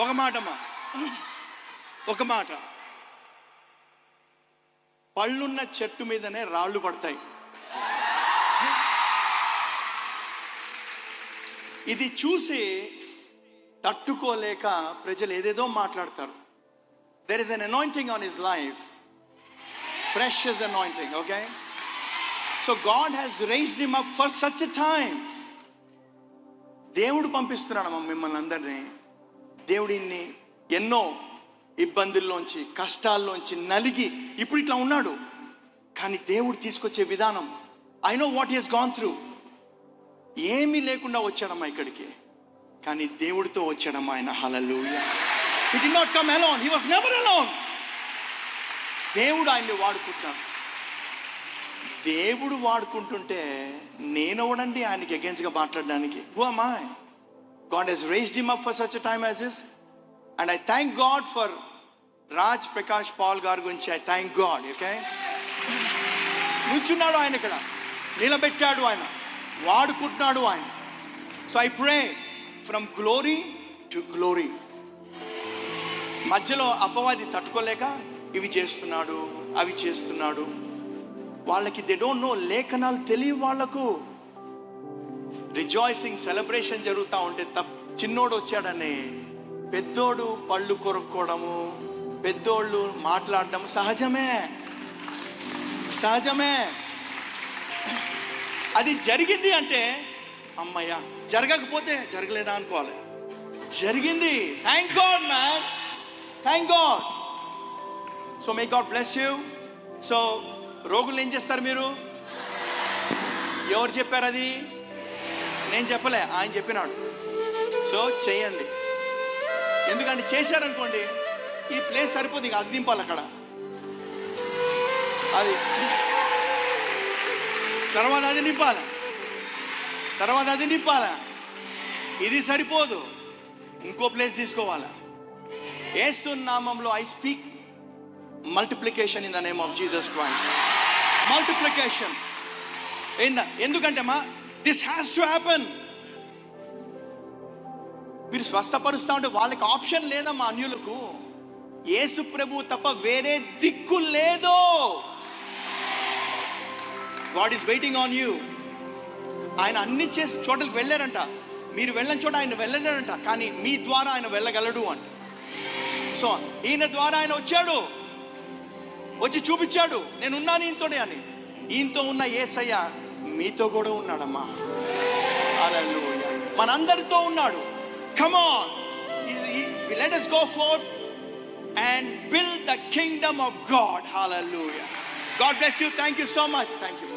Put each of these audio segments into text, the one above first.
ఒక మాటమ్మా, ఒక మాట. పళ్ళున్న చెట్టు మీదనే రాళ్ళు పడతాయి. ఇది చూసి తట్టుకోలేక ప్రజలు ఏదేదో మాట్లాడతారు. There is an anointing on his life, precious anointing, okay? So God has raised him up for such a time. దేవుడు పంపిస్తున్నాడు మిమ్మల్ని అందరినీ. దేవుడిని ఎన్నో ఇబ్బందుల్లోంచి, కష్టాల్లోంచి నలిగి ఇప్పుడు ఇట్లా ఉన్నాడు. కానీ దేవుడు తీసుకొచ్చే విధానం, I know what he has gone through. ఏమీ లేకుండా వచ్చాడమ్మా ఇక్కడికి, కానీ దేవుడితో వచ్చాడమ్మా ఆయన. హల్లెలూయా. He did not come alone. He was never alone. దేవుడు ఆయన్ని వాడుకుంటున్నాడు. దేవుడు వాడుకుంటుంటే నేనెవడండి ఆయనకి అగేన్స్ట్గా మాట్లాడడానికి? Who am I? God has raised him up for such a time as this. And I thank God for Raj Prakash Paul గారి గురించి. I thank God, okay? నుంచున్నాడు ఆయన ఇక్కడ, నిలబెట్టాడు ఆయన, వాడుకుంటున్నాడు ఆయన. So I pray from glory to glory. మధ్యలో అపవాది తట్టుకోలేక ఇవి చేస్తున్నాడు, అవి చేస్తున్నాడు. వాళ్ళకి దే డోంట్ నో, లేఖనాలు తెలియ వాళ్ళకు. రిజాయిసింగ్, సెలబ్రేషన్ జరుగుతూ ఉంటే చిన్నోడు వచ్చాడని పెద్దోడు పళ్ళు కొరుక్కోవడము, పెద్దోళ్ళు మాట్లాడడం సహజమే, సహజమే. అది జరిగింది అంటే అమ్మయ్య, జరగకపోతే జరగలేదా అనుకోవాలి. జరిగింది. Thank God man, thank God. So may God bless you. So రోగులు ఏం చేస్తారు మీరు? ఎవరు చెప్పారు అది? నేను చెప్పలే, ఆయన చెప్పినాడు. సో చేయండి. ఎందుకంటే చేశారనుకోండి ఈ ప్లేస్ సరిపోదు, ఇక అది దింపాలి అక్కడ, అది తర్వాత అది నింపాల, తర్వాత అది నింపాల. ఇది సరిపోదు, ఇంకో ప్లేస్ తీసుకోవాలా. యేసు నామములో I speak multiplication in the name of Jesus Christ. Multiplication. ఎందుకంటే మా దిస్ హ్యాస్ టు హ్యాపెన్. మీరు స్వస్థపరుస్తూ ఉంటే వాళ్ళకి ఆప్షన్ లేదమ్మా. అన్యులకు యేసు ప్రభు తప్ప వేరే దిక్కు లేదు. God is waiting on you. ఆయన అన్ని చేసి చోటలకు వెళ్ళారంట, మీరు వెళ్ళని చోట ఆయన వెళ్ళలేరంట, కానీ మీ ద్వారా ఆయన వెళ్ళగలడు అంట. సో ఈయన ద్వారా ఆయన వచ్చాడు, వచ్చి చూపించాడు నేనున్నాను ఈయనతోనే అని. ఈయనతో ఉన్న యేసయ్య మీతో కూడా ఉన్నాడమ్మా. హల్లెలూయా. మనందరితో ఉన్నాడు. Come on, let us go forth and build the kingdom of God. Hallelujah. God bless you. Thank you so much. Thank you.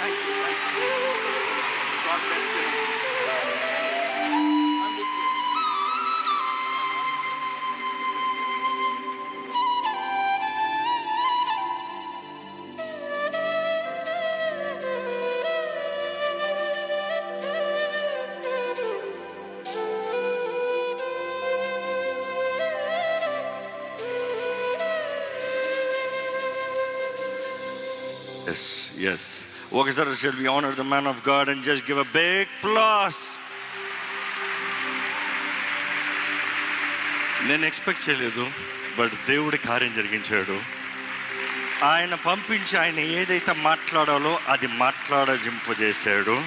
Thank you. God bless you. Yes. ఒకసారి shall we honor the man of God and just give a big applause. నేను expect చేయలేదు, but దేవుడి కార్యం జరిగించాడు. ఆయన పంపించి ఆయన ఏదైతే మాట్లాడాలో అది మాట్లాడజింపజేశాడు.